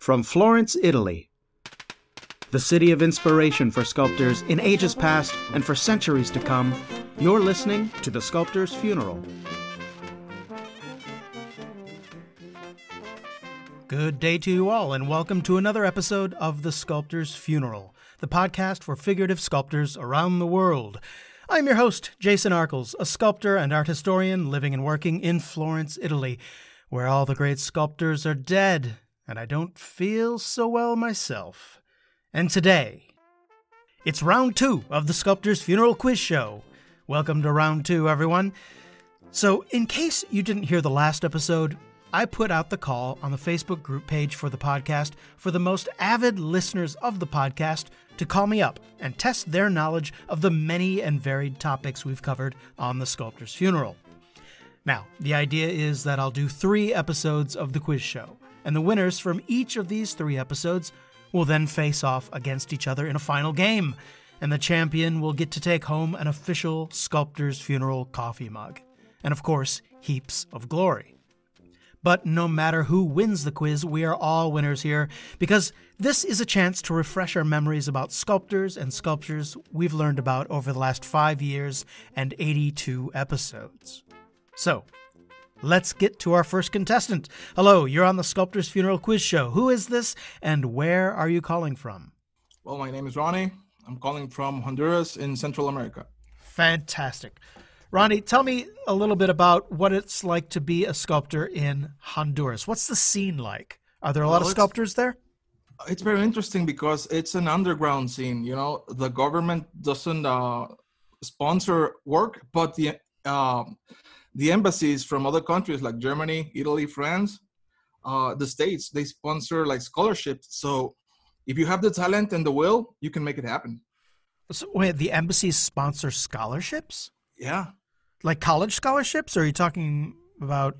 From Florence, Italy, the city of inspiration for sculptors in ages past and for centuries to come, you're listening to The Sculptor's Funeral. Good day to you all, and welcome to another episode of The Sculptor's Funeral, the podcast for figurative sculptors around the world. I'm your host, Jason Arkles, a sculptor and art historian living and working in Florence, Italy, where all the great sculptors are dead, and I don't feel so well myself. And today, it's round 2 of the Sculptor's Funeral Quiz Show. Welcome to round 2, everyone. So, in case you didn't hear the last episode, I put out the call on the Facebook group page for the podcast for the most avid listeners of the podcast to call me up and test their knowledge of the many and varied topics we've covered on the Sculptor's Funeral. Now, the idea is that I'll do 3 episodes of the quiz show, and the winners from each of these 3 episodes will then face off against each other in a final game, and the champion will get to take home an official Sculptor's Funeral coffee mug, and of course, heaps of glory. But no matter who wins the quiz, we are all winners here, because this is a chance to refresh our memories about sculptors and sculptures we've learned about over the last 5 years and 82 episodes. So, let's get to our first contestant. Hello, you're on the Sculptor's Funeral Quiz Show. Who is this, and where are you calling from? Well, my name is Rony. I'm calling from Honduras in Central America. Fantastic. Rony, tell me a little bit about what it's like to be a sculptor in Honduras. What's the scene like? Are there a lot of sculptors there? It's very interesting because it's an underground scene. You know, the government doesn't sponsor work, but the embassies from other countries like Germany, Italy, France, the States, they sponsor like scholarships. So if you have the talent and the will, you can make it happen. So wait, the embassies sponsor scholarships? Yeah. Like college scholarships? Or are you talking about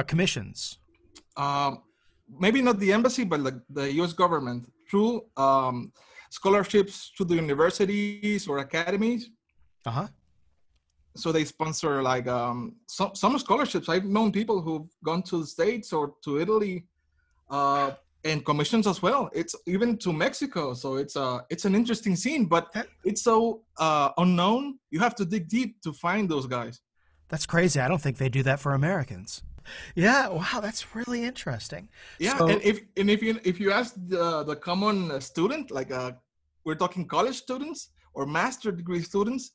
commissions? Maybe not the embassy, but like the U.S. government through scholarships to the universities or academies. Uh-huh. So they sponsor like some scholarships. I've known people who've gone to the States or to Italy and commissions as well. It's even to Mexico. So it's an interesting scene, but it's so unknown. You have to dig deep to find those guys. That's crazy. I don't think they do that for Americans. Yeah. Wow. That's really interesting. Yeah. So, and if you ask the common student, like we're talking college students or master degree students,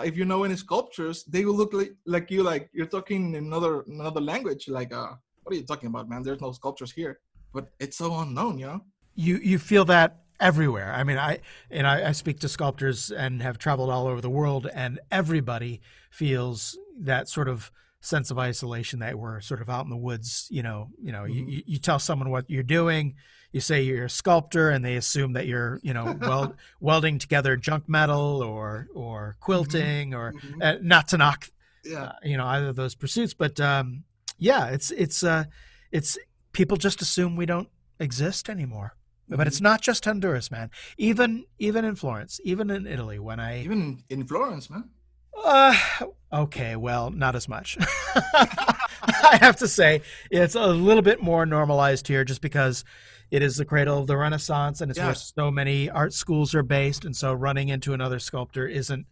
if you know any sculptures, they will look like you're talking another language. Like, what are you talking about, man? There's no sculptures here. But it's so unknown, you know? You feel that everywhere. I mean, I speak to sculptors and have traveled all over the world, and everybody feels that sort of sense of isolation that we're sort of out in the woods. Mm-hmm. You tell someone what you're doing, you say you're a sculptor, and they assume that you're, welding together junk metal or quilting or not to knock, either of those pursuits. But it's people just assume we don't exist anymore. But it's not just Honduras, man. Even in Florence, even in Italy, even in Florence, man. Okay, well, not as much. I have to say, it's a little bit more normalized here just because it is the cradle of the Renaissance and it's where so many art schools are based. And so running into another sculptor isn't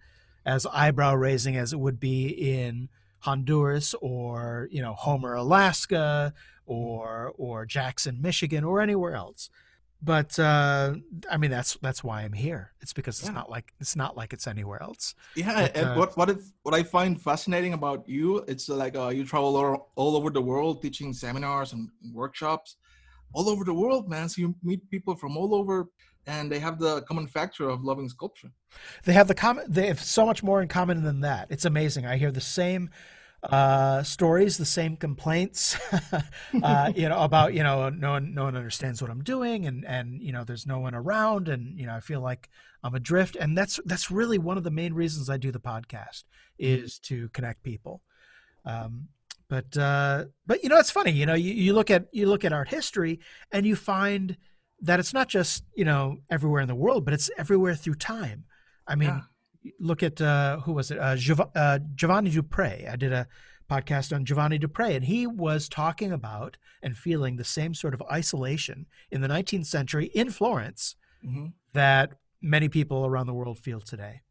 as eyebrow raising as it would be in Honduras or, Homer, Alaska or Jackson, Michigan or anywhere else. But that's why I'm here. It's because it's not like it's anywhere else. Yeah, but, and what I find fascinating about you, it's like you travel all over the world teaching seminars and workshops all over the world, man. So you meet people from all over, and they have the common factor of loving sculpture. They have so much more in common than that. It's amazing. I hear the same stories, the same complaints, about, no one understands what I'm doing and, there's no one around and, I feel like I'm adrift. And that's really one of the main reasons I do the podcast is to connect people. But it's funny, you look at art history and you find that it's not just, everywhere in the world, but it's everywhere through time. I mean, look at, who was it? Giovanni Dupre. I did a podcast on Giovanni Dupre, and he was talking about and feeling the same sort of isolation in the 19th century in Florence that many people around the world feel today.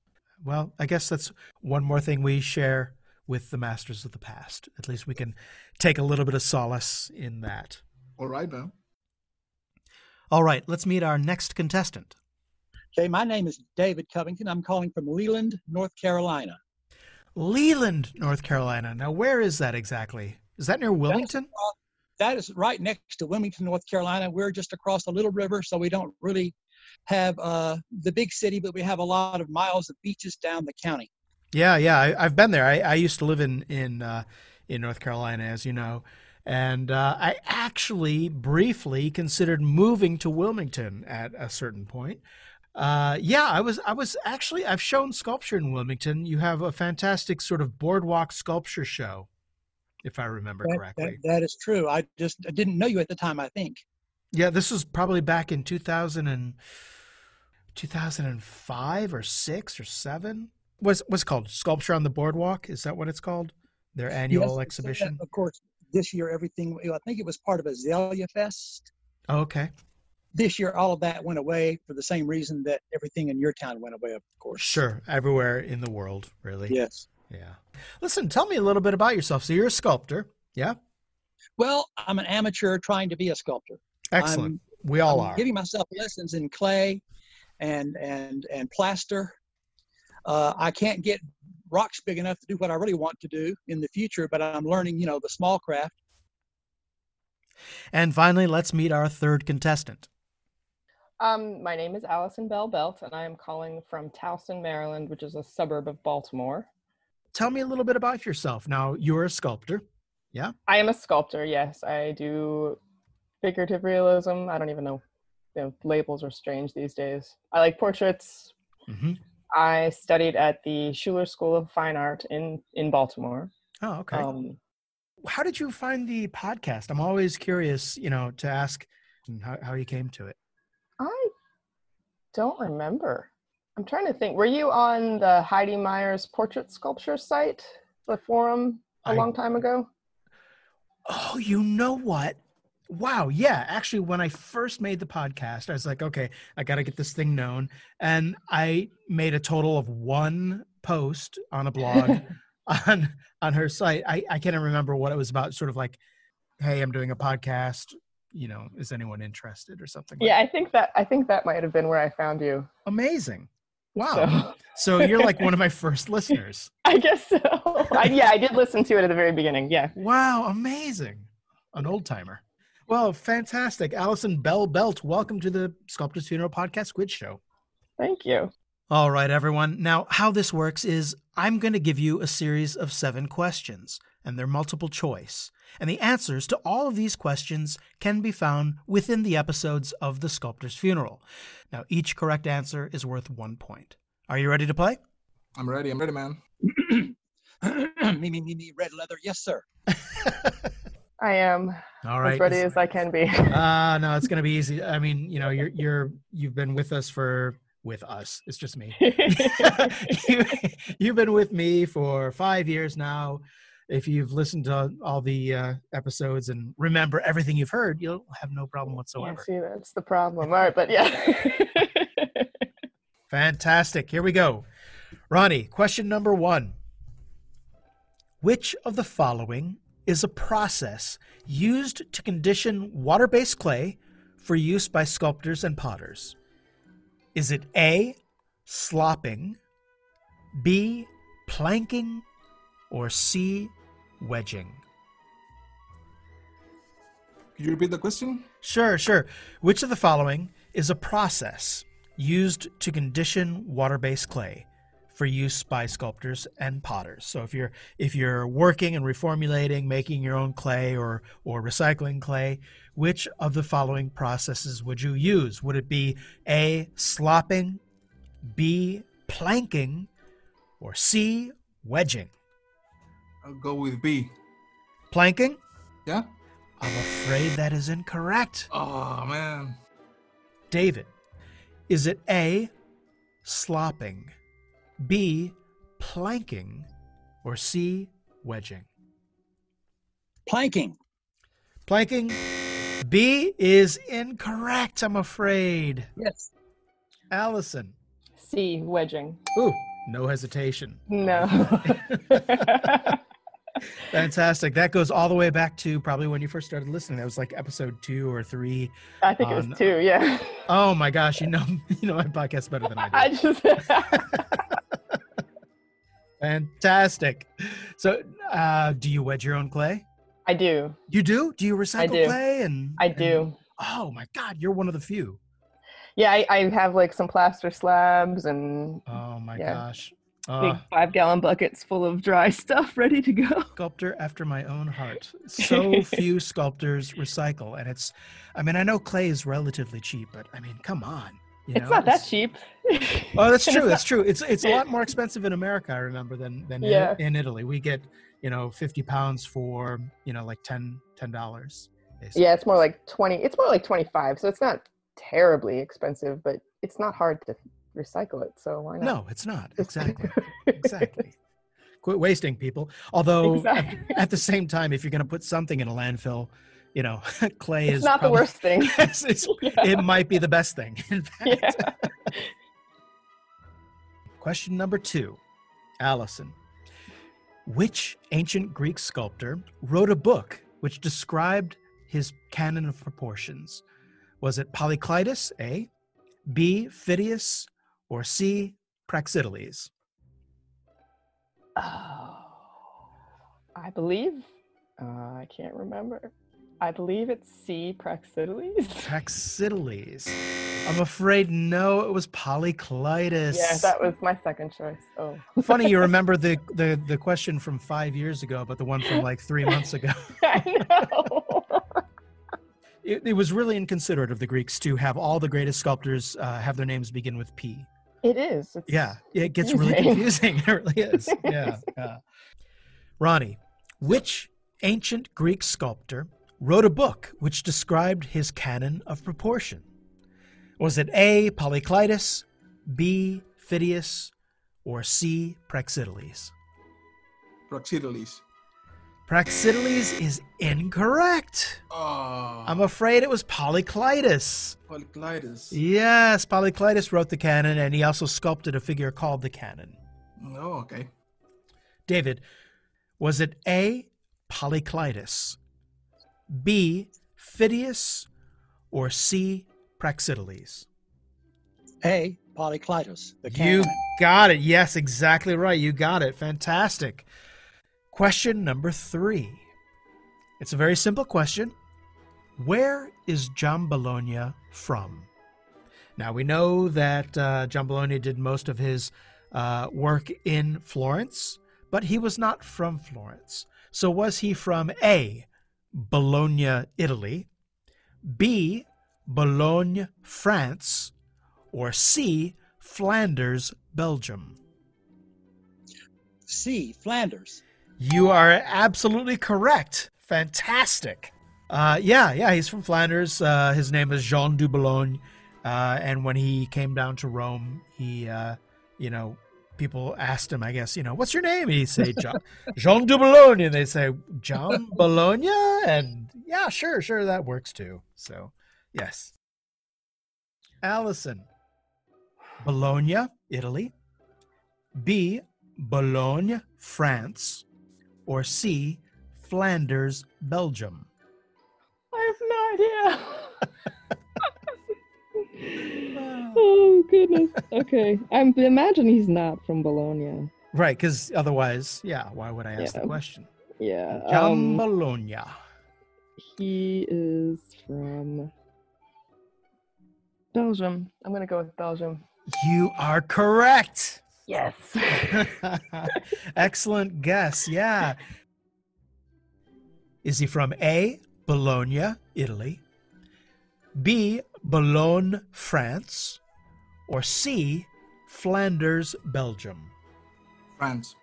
Well, I guess that's one more thing we share with the masters of the past. At least we can take a little bit of solace in that. All right, now. All right, let's meet our next contestant. Okay, my name is David Covington. I'm calling from Leland, North Carolina. Leland, North Carolina. Now, where is that exactly? Is that near Wilmington? That is right next to Wilmington, North Carolina. We're just across a little river, so we don't really have the big city, but we have a lot of miles of beaches down the county. Yeah, I've been there. I used to live in North Carolina, as you know, and I actually briefly considered moving to Wilmington at a certain point. I was actually, I've shown sculpture in Wilmington. You have a fantastic sort of boardwalk sculpture show, if I remember correctly. That is true. I didn't know you at the time, I think. Yeah, this was probably back in 2005 or 6 or 7. What's called Sculpture on the Boardwalk? Is that what it's called? Their annual exhibition? Of course, this year everything, I think it was part of Azalea Fest. Oh, okay. This year, all of that went away for the same reason that everything in your town went away, of course. Sure. Everywhere in the world, really. Yes. Yeah. Listen, tell me a little bit about yourself. So you're a sculptor, yeah? Well, I'm an amateur trying to be a sculptor. Excellent. We all are. Giving myself lessons in clay and plaster. I can't get rocks big enough to do what I really want to do in the future, but I'm learning, the small craft. And finally, let's meet our third contestant. My name is Alison Bell-Belt, and I am calling from Towson, Maryland, which is a suburb of Baltimore. Tell me a little bit about yourself. Now, you're a sculptor, yeah? I am a sculptor, yes. I do figurative realism. I don't even know. Labels are strange these days. I like portraits. Mm-hmm. I studied at the Schuler School of Fine Art in Baltimore. Oh, okay. How did you find the podcast? I'm always curious, to ask how you came to it. I don't remember. I'm trying to think. Were you on the Heidi Meyer's portrait sculpture site, the forum, a long time ago? Oh, you know what? Wow. Yeah. Actually, when I first made the podcast, I was like, okay, I got to get this thing known. And I made a total of 1 post on a blog on her site. I can't remember what it was about. Sort of like, hey, I'm doing a podcast. Is anyone interested or something? Yeah, I think that might have been where I found you. Amazing. Wow. So you're like one of my first listeners. I guess so. I did listen to it at the very beginning. Yeah. Wow. Amazing. An old timer. Well, fantastic. Alison Bell-Belt, welcome to the Sculptor's Funeral Podcast Quiz Show. Thank you. All right, everyone. Now, how this works is I'm going to give you a series of 7 questions, and they're multiple choice. And the answers to all of these questions can be found within the episodes of The Sculptor's Funeral. Now, each correct answer is worth 1 point. Are you ready to play? I'm ready, man. me, red leather. Yes, sir. I am all right. As ready as I can be. No, it's going to be easy. I mean, you've been with us. It's just me. You've been with me for 5 years now. If you've listened to all the episodes and remember everything you've heard, you'll have no problem whatsoever. Yeah, see, that's the problem. All right, but yeah. Fantastic. Here we go. Rony, question number 1. Which of the following is a process used to condition water-based clay for use by sculptors and potters? Is it A, slopping, B, planking, or C, wedging? Could you repeat the question? Sure. Which of the following is a process used to condition water-based clay for use by sculptors and potters? So if you're working and reformulating, making your own clay or recycling clay, which of the following processes would you use? Would it be A, slopping, B, planking, or C, wedging? I'll go with B. Planking? Yeah? I'm afraid that is incorrect. Oh, man. David, is it A, slopping, B, planking, or C, wedging? Planking. Planking. B is incorrect, I'm afraid. Yes. Allison. C, wedging. Ooh, no hesitation. No. Fantastic. That goes all the way back to probably when you first started listening. That was like episode 2 or 3. I think it was 2, yeah. Oh my gosh, you know my podcast better than I do. I just Fantastic. So, do you wedge your own clay? I do. You do? Do you recycle clay? I do. Oh my God, you're one of the few. Yeah, I have like some plaster slabs and Oh my gosh. big 5-gallon buckets full of dry stuff ready to go. Sculptor after my own heart. So few sculptors recycle, and I know clay is relatively cheap, but I mean, come on. It's not that cheap. Oh, that's true. That's true. It's a lot more expensive in America, I remember, than in Italy. We get 50 pounds for like $10. Basically. Yeah, it's more like 20. It's more like 25. So it's not terribly expensive, but it's not hard to recycle it. So why not? No, it's not. Exactly. Exactly. Quit wasting, people. Although at the same time, if you're going to put something in a landfill, clay is not probably, the worst thing. It might be the best thing. In fact. Yeah. Question number 2, Alison. Which ancient Greek sculptor wrote a book which described his canon of proportions? Was it Polyclitus, A, B, Phidias, or C, Praxiteles? Oh, I believe. I can't remember. I believe it's C, Praxiteles. Praxiteles. I'm afraid no, it was Polyclitus. Yeah, that was my second choice. Oh. Funny you remember the question from 5 years ago, but the one from like 3 months ago. I know. It was really inconsiderate of the Greeks to have all the greatest sculptors have their names begin with P. It is. It gets really confusing. It really is. Yeah. Rony, which ancient Greek sculptor wrote a book which described his canon of proportion? Was it A, Polyclitus, B, Phidias, or C, Praxiteles? Praxiteles. Praxiteles is incorrect. Oh. I'm afraid it was Polyclitus. Polyclitus. Yes, Polyclitus wrote the canon, and he also sculpted a figure called the canon. Oh, okay. David, was it A, Polyclitus, B, Phidias, or C, Praxiteles? A, Polyclitus. You got it. Yes, exactly right. You got it. Fantastic. Question number 3. It's a very simple question. Where is John Bologna from? Now, we know that John Bologna did most of his work in Florence, but he was not from Florence. So was he from A, Bologna, Italy, B, Bologna, France, or C, Flanders, Belgium? C, Flanders. You are absolutely correct. Fantastic. He's from Flanders. His name is Jean du Boulogne. And when he came down to Rome, he, people asked him, I guess, what's your name? And he'd say, Jean du Boulogne. And they say, John Bologna? And yeah, sure, that works too. So, yes. Alison. Bologna, Italy. B, Bologna, France. Or C, Flanders, Belgium? I have no idea. Oh, goodness. Okay. I imagine he's not from Bologna. Right, because otherwise, why would I ask the question? Yeah. John Bologna. He is from Belgium. I'm going to go with Belgium. You are correct. Yes. Excellent guess. Yeah. Is he from A, Bologna, Italy, B, Boulogne, France, or C, Flanders, Belgium? France.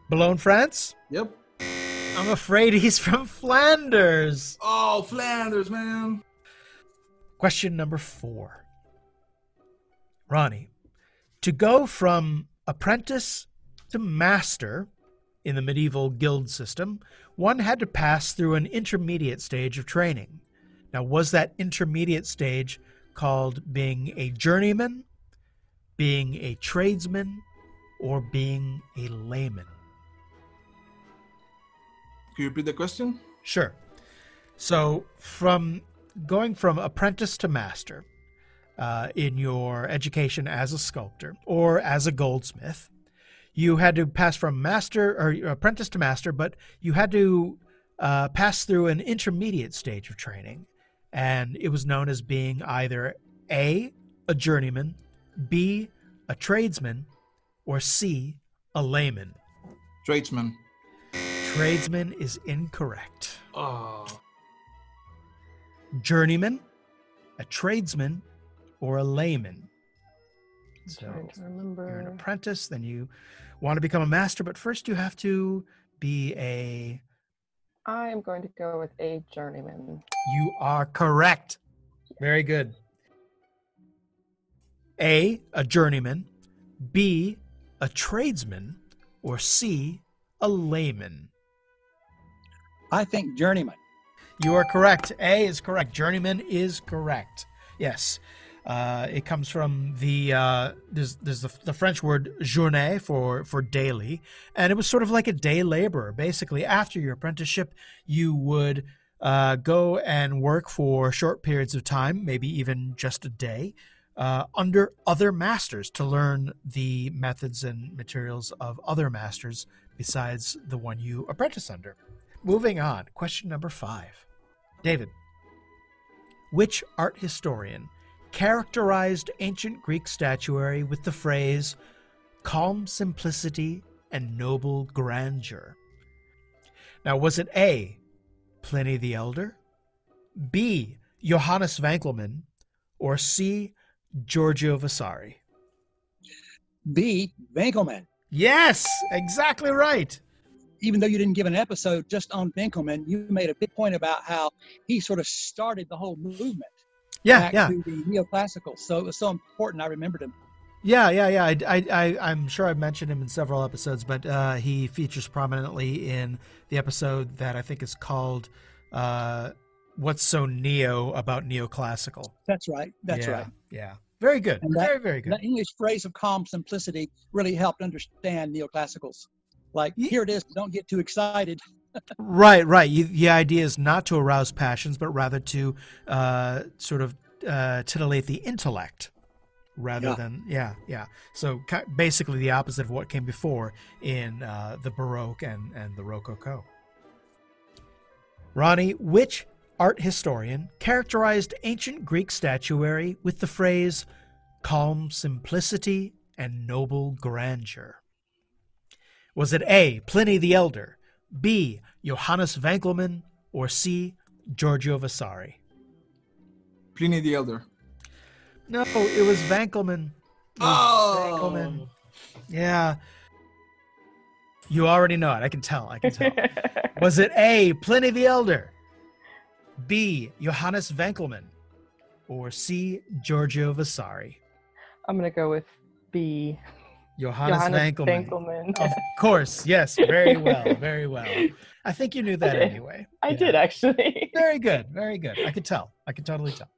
Boulogne, France? Yep. I'm afraid he's from Flanders. Oh, Flanders, man. Question number 4. Rony, to go from apprentice to master in the medieval guild system, one had to pass through an intermediate stage of training. Now, was that intermediate stage called being a journeyman, being a tradesman, or being a layman? Can you repeat the question? Sure. So from going from apprentice to master in your education as a sculptor or as a goldsmith, you had to pass from master or apprentice to master, but you had to pass through an intermediate stage of training. And it was known as being either A, a journeyman, B, a tradesman, or C, a layman. Tradesman. Tradesman is incorrect. Oh. Journeyman, a tradesman, or a layman. So trying to remember. you're an apprentice, then you want to become a master, but first you have to be a... I am going to go with a journeyman. You are correct. Very good. A journeyman, B, a tradesman, or C, a layman. I think journeyman. You are correct. A is correct. Journeyman is correct. Yes. It comes from the there's the French word journée for daily, and it was sort of like a day laborer. Basically, after your apprenticeship, you would go and work for short periods of time, maybe even just a day, under other masters to learn the methods and materials of other masters besides the one you apprentice under. Moving on, question number 5. David, which art historian characterized ancient Greek statuary with the phrase calm simplicity and noble grandeur? Now, was it A, Pliny the Elder, B, Johannes Wankelmann, or C, Giorgio Vasari? B, Winkelmann. Yes, exactly right. Even though you didn't give an episode just on Winkelmann, you made a big point about how he sort of started the whole movement. Yeah, back to the neoclassical. So it was so important. I remembered him. Yeah. I'm sure I've mentioned him in several episodes, but he features prominently in the episode that I think is called "What's So Neo About Neoclassical." That's right. That's right. Yeah. Very good. And that, very good. That English phrase of calm simplicity really helped understand neoclassicals. Like, here it is. Don't get too excited. Right. The idea is not to arouse passions, but rather to sort of titillate the intellect, rather than So basically, the opposite of what came before in the Baroque and the Rococo. Ronnie, which art historian characterized ancient Greek statuary with the phrase "calm simplicity and noble grandeur"? Was it A, Pliny the Elder, B, Johannes Wankelmann, or C, Giorgio Vasari? Pliny the Elder. No, it was Wankelmann. Wankelmann. Yeah. You already know it. I can tell. Was it A, Pliny the Elder, B, Johannes Wankelmann, or C, Giorgio Vasari? I'm going to go with B. Johannes Wankelmann. Of course, yes, very well. I think you knew that anyway. I did, actually. Very good. I could tell. I could totally tell.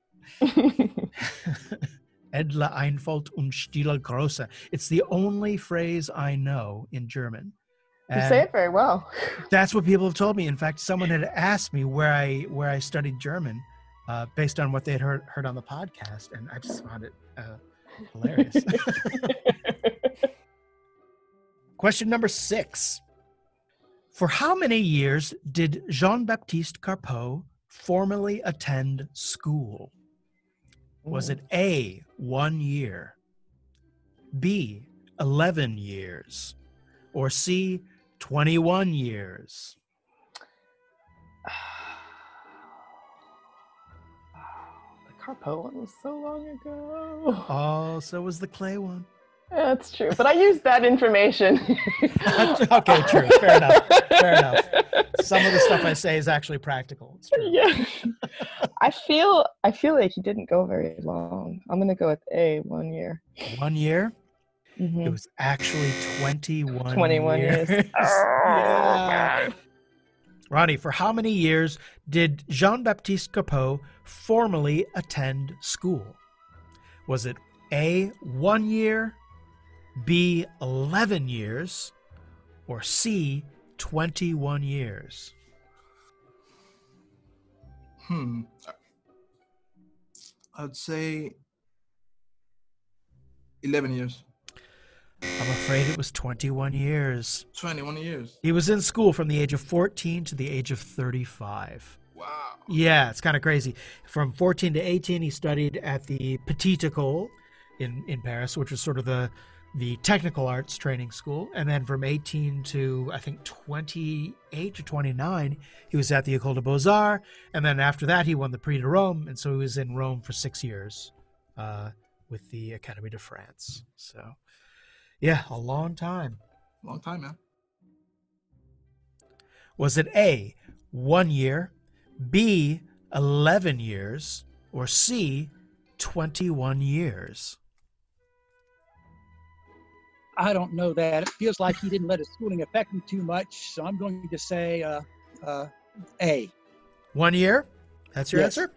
Edle Einfalt und Stille Große. It's the only phrase I know in German. You say it very well. That's what people have told me. In fact, someone had asked me where I studied German based on what they had heard on the podcast, and I just found it hilarious. Question number 6. For how many years did Jean-Baptiste Carpeaux formally attend school? Was it A, 1 year, B, 11 years, or C, 21 years? The Carpeaux one was so long ago. Oh, so was the clay one. That's true, but I used that information. Okay, true. Fair enough. Some of the stuff I say is actually practical. It's true. Yeah. I feel like he didn't go very long. I'm gonna go with A, 1 year. 1 year? It was actually 21 21 years. Yeah. Ronnie, for how many years did Jean-Baptiste Capot formally attend school? Was it A, 1 year, B, 11 years, or C, 21 years? I'd say 11 years. I'm afraid it was 21 years. 21 years. He was in school from the age of 14 to the age of 35. Wow. Yeah, it's kind of crazy. From 14 to 18, he studied at the Petite École in Paris, which was sort of the technical arts training school. And then from 18 to, I think, 28 to 29, he was at the École des Beaux-Arts. And then after that, he won the Prix de Rome. And so he was in Rome for 6 years with the Académie de France. So, yeah, a long time. Long time, man. Was it A, 1 year, B, 11 years, or C, 21 years? I don't know that. It feels like he didn't let his schooling affect him too much, so I'm going to say A. 1 year? That's your Yes. answer?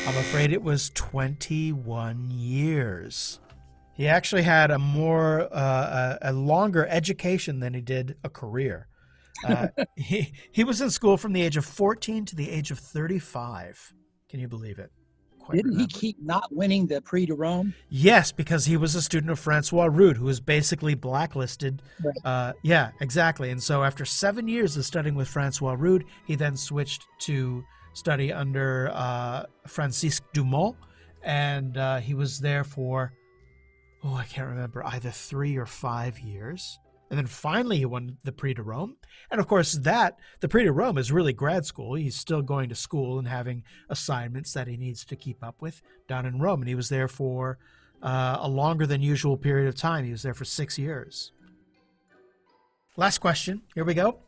I'm afraid it was 21 years. He actually had a longer education than he did a career. He was in school from the age of 14 to the age of 35. Can you believe it? Didn't he keep not winning the Prix de Rome? Yes, because he was a student of Francois Rude, who was basically blacklisted. Right. Yeah, exactly. And so after 7 years of studying with Francois Rude, he then switched to study under Francisque Dumont. And he was there for, I can't remember, either 3 or 5 years. And then finally he won the Prix de Rome. And of course the Prix de Rome is really grad school. He's still going to school and having assignments that he needs to keep up with down in Rome. And he was there for a longer than usual period of time. He was there for 6 years. Last question. Here we go.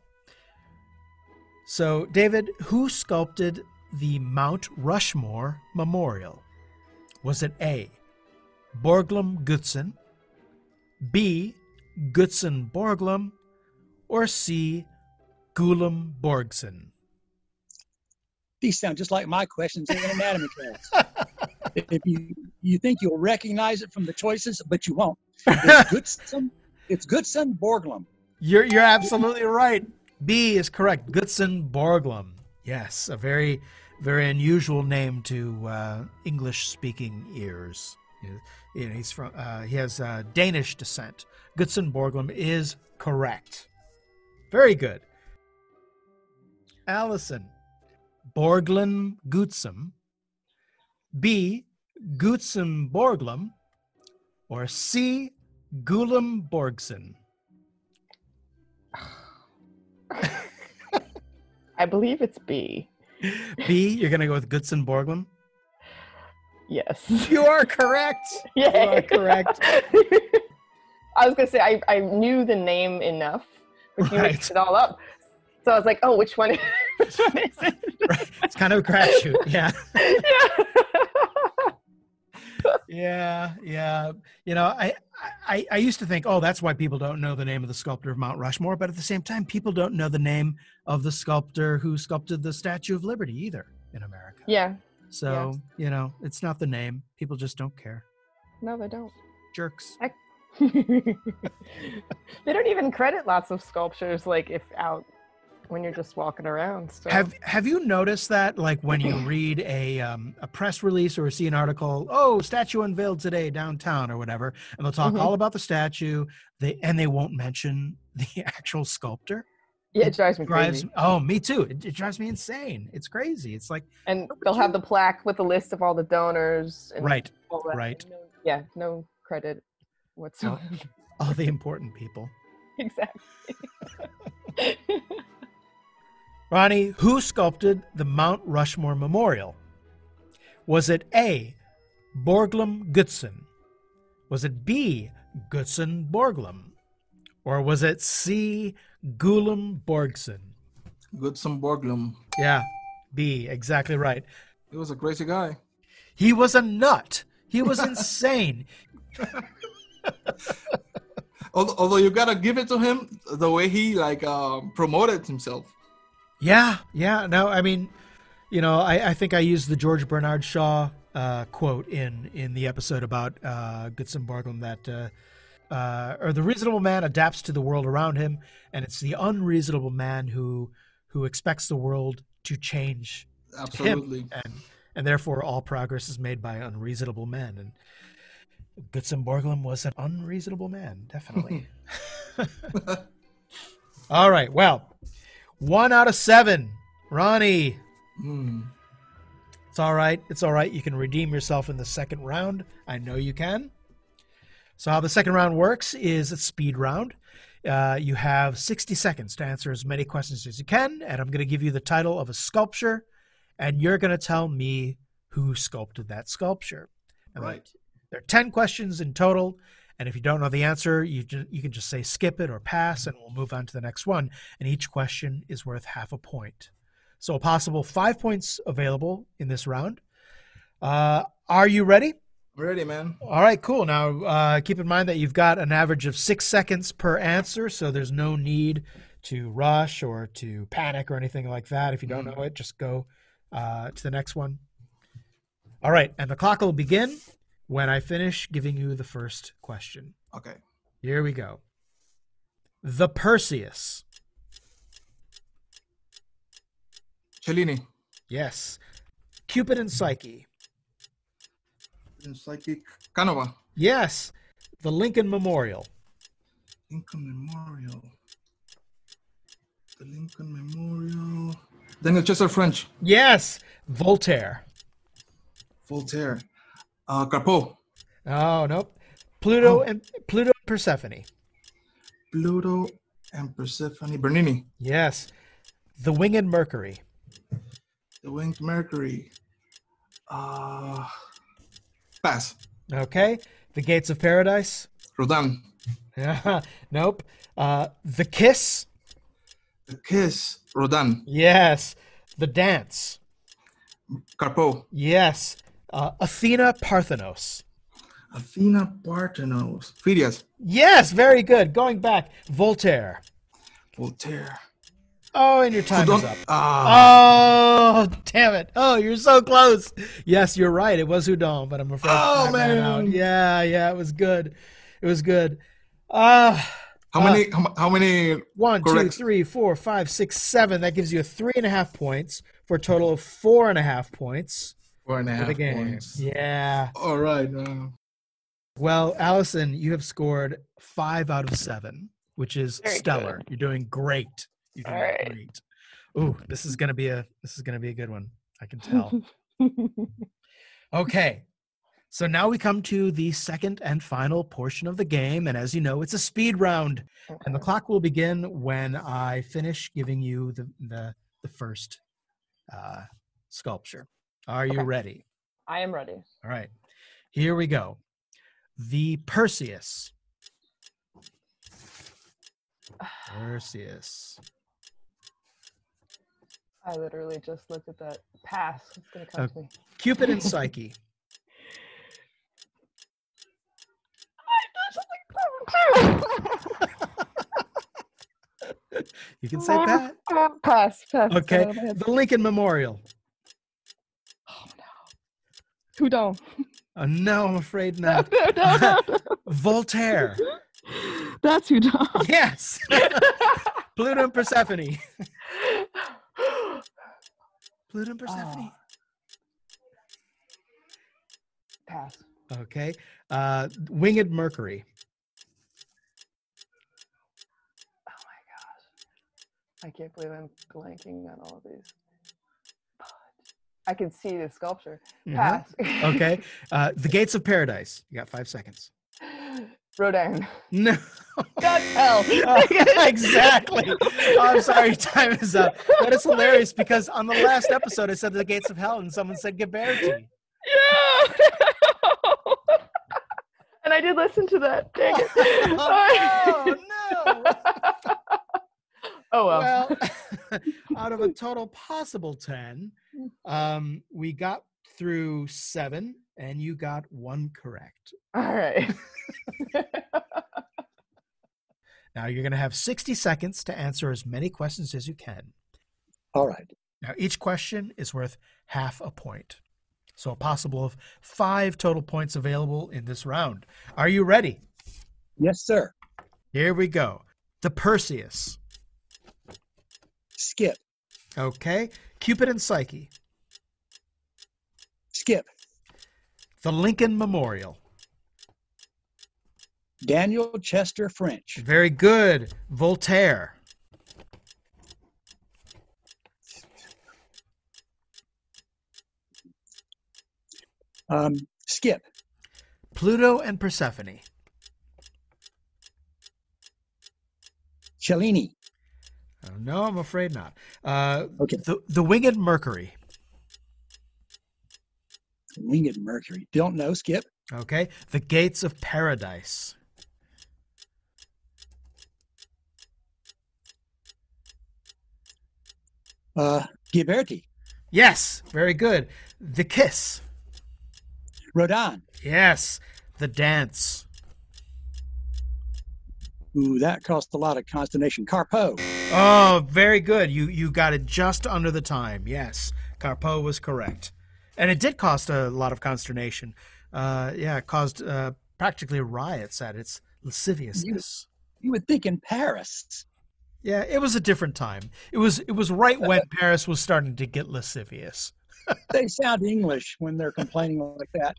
So, David, who sculpted the Mount Rushmore Memorial? Was it A, Borglum Gutzen, B, Gutzen Borglum, or C, Gullum Borgsen? These sound just like my questions in anatomy class. If you think you'll recognize it from the choices, but you won't. It's Gutzen Borglum. You're absolutely right. B is correct. Gutzen Borglum. Yes, a very, very unusual name to English-speaking ears. He's from. He has Danish descent. Gutzen Borglum is correct. Very good. Alison, Borglum Gutzum, B, Gutzum Borglum, or C, Gullum Borgsen? I believe it's B. B, you're going to go with Gutzon Borglum? Yes. You are correct. Yay. You are correct. I was going to say, I knew the name enough, but you Right. mixed it all up. So I was like, oh, which one is it? Right. It's kind of a crapshoot. Yeah. Yeah. Yeah. You know, I used to think, oh, that's why people don't know the name of the sculptor of Mount Rushmore. But at the same time, people don't know the name of the sculptor who sculpted the Statue of Liberty either in America. Yeah. So, you know, it's not the name. People just don't care. No, they don't. Jerks. They don't even credit lots of sculptures like if out when you're just walking around. So. Have you noticed that, like, when you read a press release or see an article, oh, statue unveiled today downtown or whatever, and they'll talk all about the statue, they won't mention the actual sculptor? Yeah, it drives me crazy. Oh, me too. It drives me insane. It's crazy. It's like, And they'll have the plaque with a list of all the donors. And right, all that. right. No credit whatsoever. All the important people. Exactly. Ronnie, who sculpted the Mount Rushmore Memorial? Was it A, Borglum Gutzen? Was it B, Gutzen Borglum? Or was it C, Gullum Borgsen? Gutzen Borglum. Yeah, B, exactly right. He was a crazy guy. He was a nut. He was insane. Although you gotta give it to him the way he like promoted himself. Yeah. No, I mean, you know, I think I used the George Bernard Shaw quote in the episode about Gutzon Borglum that or the reasonable man adapts to the world around him, and it's the unreasonable man who expects the world to change Absolutely. him, and therefore all progress is made by unreasonable men. And Gutzon Borglum was an unreasonable man, definitely. All right, well, 1 out of 7, Ronnie. It's all right. It's all right. You can redeem yourself in the second round. I know you can. So how the second round works is a speed round. You have 60 seconds to answer as many questions as you can, and I'm going to give you the title of a sculpture, and you're going to tell me who sculpted that sculpture. And Right. There are 10 questions in total, and if you don't know the answer, you can just say skip it or pass, and we'll move on to the next one. And each question is worth half a point. So a possible 5 points available in this round. Are you ready? Ready, man. All right, cool. Now, keep in mind that you've got an average of 6 seconds per answer, so there's no need to rush or to panic or anything like that. If you don't know it, just go to the next one. All right, and the clock will begin when I finish giving you the first question. Okay. Here we go. The Perseus. Cellini. Yes. Cupid and Psyche. Psychic. Canova. Yes. The Lincoln Memorial. Lincoln Memorial. The Lincoln Memorial. Daniel Chester French. Yes. Voltaire. Voltaire. Carpo. Oh, nope. Pluto and Persephone. Pluto and Persephone. Bernini. Yes. The Winged Mercury. The Winged Mercury. Pass. Okay. The Gates of Paradise. Rodin. Nope. The Kiss. The Kiss. Rodin. Yes. The Dance. Carpo. Yes. Athena Parthenos. Athena Parthenos. Phidias. Yes, very good. Going back. Voltaire. Voltaire. Oh, and your time is up. Ah. Oh, damn it. Oh, you're so close. Yes, you're right. It was Houdon, but I'm afraid Oh, I ran out. man. Yeah, it was good. It was good. How many? 1, 2, correct? 3, 4, 5, 6, 7. That gives you 3.5 points for a total of 4.5 points. 4.5 for the game. points. Yeah. All right. Well, Alison, you have scored 5 out of 7, which is Very stellar. good. You're doing great. You're doing All right. great. Ooh, this is gonna be a good one. I can tell. Okay. So now we come to the second and final portion of the game, and as you know, it's a speed round, and the clock will begin when I finish giving you the first sculpture. Are you Okay. ready? I am ready. All right. Here we go. The Perseus. Perseus. I literally just looked at that. Pass. It's going to come to me. Cupid and Psyche. You can say that. Pass. Okay. Get out of my head. The Lincoln Memorial. Oh, no. Houdon. No, I'm afraid not. No. Voltaire. That's Houdon. Yes. Pluto and Persephone. Pluto and Persephone. Pass. Okay. Winged Mercury. Oh my gosh. I can't believe I'm blanking on all of these. I can see the sculpture. Pass. Okay. The Gates of Paradise. You got 5 seconds. Rodin. No. God hell. Exactly. Oh, I'm sorry, time is up. But it's hilarious because on the last episode I said the Gates of Hell and someone said Ghiberti. Yeah. And I did listen to that. Dang it. Oh, no. Oh well. Well, out of a total possible 10, we got through 7 and you got 1 correct. All right. Now you're going to have 60 seconds to answer as many questions as you can. All right. Now each question is worth half a point. So a possible of 5 total points available in this round. Are you ready? Yes, sir. Here we go. The Perseus. Skip. Okay. Cupid and Psyche. Skip. The Lincoln Memorial. Daniel Chester French. Very good. Voltaire. Skip. Pluto and Persephone. Cellini. Oh, no, I'm afraid not. Okay. The Winged Mercury. Winged Mercury. Don't know. Skip. Okay. The Gates of Paradise. Ghiberti. Yes, very good. The Kiss. Rodin. Yes. The Dance. Ooh, that caused a lot of consternation. Carpo. Oh, very good. You got it just under the time. Yes, Carpo was correct. And it did cost a lot of consternation. It caused practically riots at its lasciviousness. You would think in Paris. Yeah, it was a different time. It was right when Paris was starting to get lascivious. They sound English when they're complaining like that.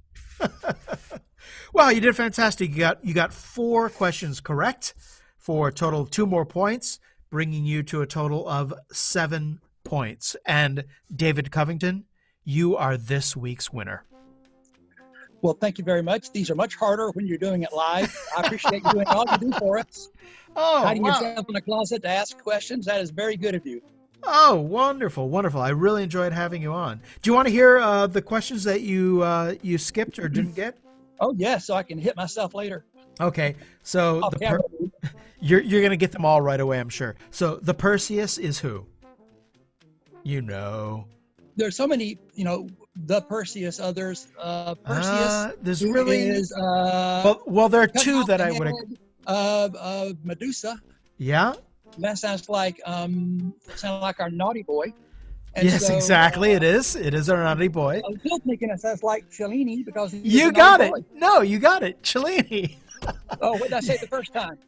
Well, you did fantastic. You got 4 questions correct for a total of 2 more points, bringing you to a total of 7 points. And David Covington, you are this week's winner. Well, thank you very much. These are much harder when you're doing it live. I appreciate you doing all you do for us. Oh, Hiding wow. yourself in a closet to ask questions. That is very good of you. Oh, wonderful, wonderful. I really enjoyed having you on. Do you want to hear the questions that you skipped or didn't get? Oh, yes, so I can hit myself later. Okay, so Oh, you're going to get them all right away, I'm sure. So the Perseus is who? You know. There's so many, the Perseus, others. Perseus there's really is... well, there are 2 that I would... Medusa. Yeah? That sounds like our naughty boy. And yes, so, exactly. It is our naughty boy. I was still thinking it sounds like Cellini because You got it. No, you got it. Cellini. Oh, what did I say the first time?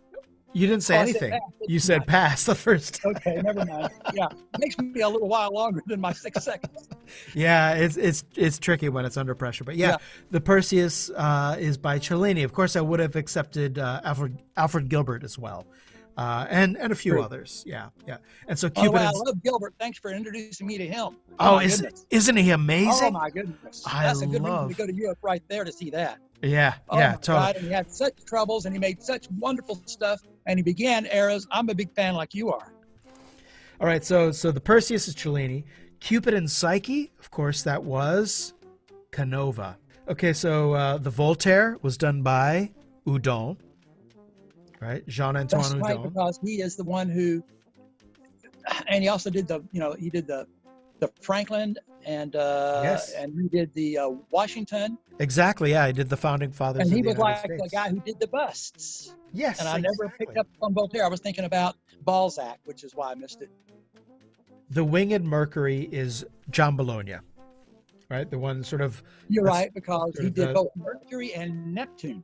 You didn't say anything. You said pass the first time. Okay, never mind. Yeah, it makes me a little while longer than my 6 seconds. Yeah, it's tricky when it's under pressure. But yeah. The Perseus is by Cellini. Of course, I would have accepted Alfred Gilbert as well. And a few others. Yeah. And so Cupid. I love Gilbert. Thanks for introducing me to him. Oh, isn't he amazing? Oh my goodness. That's a good reason to go to Europe right there to see that. Yeah, totally. God, and he had such troubles and he made such wonderful stuff and he began eras. I'm a big fan like you are. All right, so the Perseus is Cellini. Cupid and Psyche, of course, that was Canova. Okay, so the Voltaire was done by Houdon. Right, Jean-Antoine That's right, Houdon. because he is the one who, and he also did he did the Franklin and and he did the Washington. Exactly, yeah, he did the founding fathers. And he of the was United like States. the guy who did the busts. Yes, and I never picked up on Voltaire. I was thinking about Balzac, which is why I missed it. The Winged Mercury is John Bologna, right? The one sort of. You're right, because he did both Mercury and Neptune.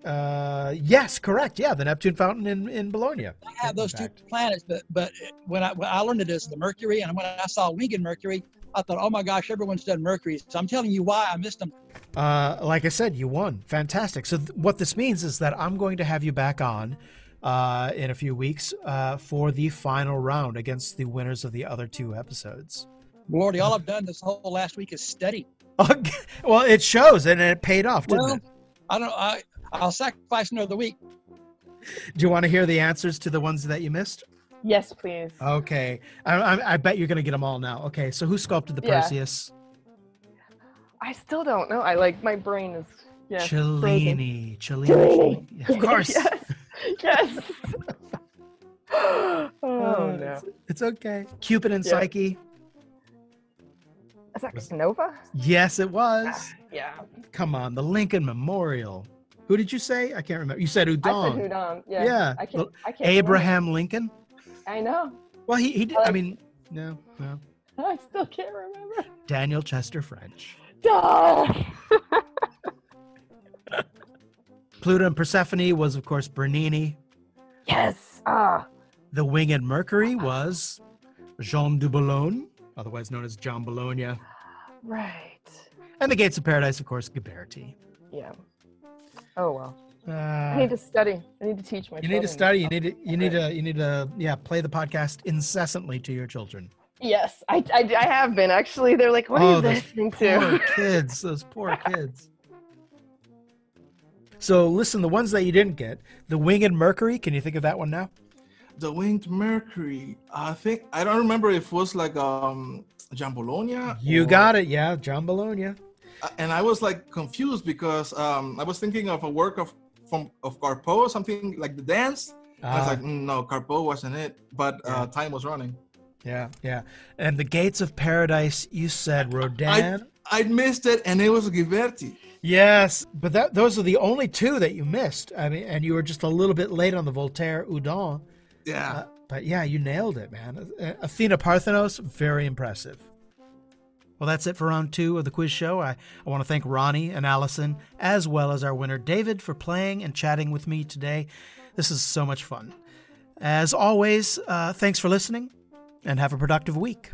Yes, correct. Yeah, the Neptune fountain in Bologna. I have those 2 planets, but when I learned it as the Mercury, and when I saw Winged Mercury, I thought, oh my gosh, everyone's done Mercury. So I'm telling you why I missed them. Like I said, you won. Fantastic. So what this means is that I'm going to have you back on in a few weeks for the final round against the winners of the other 2 episodes. Lordy, all I've done this whole last week is study. Okay. Well, it shows, and it paid off, didn't it? I'll sacrifice another week. Do you want to hear the answers to the ones that you missed? Yes, please. Okay. I bet you're going to get them all now. Okay, so who sculpted the Perseus? I still don't know. My brain is Cellini. Cellini. Of course. Yes. Oh, no. It's okay. Cupid and Psyche. Is that Canova? Yes, it was. Yeah. Come on, the Lincoln Memorial. Who did you say? I can't remember. You said Udon. I said Udon. Yeah. Yeah. I can't Abraham Lincoln. I know. Well, he did. I mean, no. I still can't remember. Daniel Chester French. Duh. Pluto and Persephone was, of course, Bernini. Yes. The Winged Mercury was Jean de Boulogne, otherwise known as John Bologna. Right. And the Gates of Paradise, of course, Ghiberti. Yeah. Oh well. I need to study. I need to teach my children. You need to study. You need to play the podcast incessantly to your children. Yes, I have been actually. They're like, "What are you listening to?" Those poor kids. So listen, the ones that you didn't get, the Winged Mercury. Can you think of that one now? The Winged Mercury. I don't remember if it was like John Bologna. You got it. Yeah, John Bologna. And I was like confused because I was thinking of a work of Carpo, something like the dance. I was like, no, Carpo wasn't it, but time was running. Yeah. And the Gates of Paradise, you said Rodin. I missed it, and it was Ghiberti. Yes, but those are the only two that you missed. I mean, and you were just a little bit late on the Voltaire Udon. Yeah. But yeah, you nailed it, man. Athena Parthenos, very impressive. Well, that's it for round 2 of the quiz show. I want to thank Rony and Alison, as well as our winner David, for playing and chatting with me today. This is so much fun. As always, thanks for listening, and have a productive week.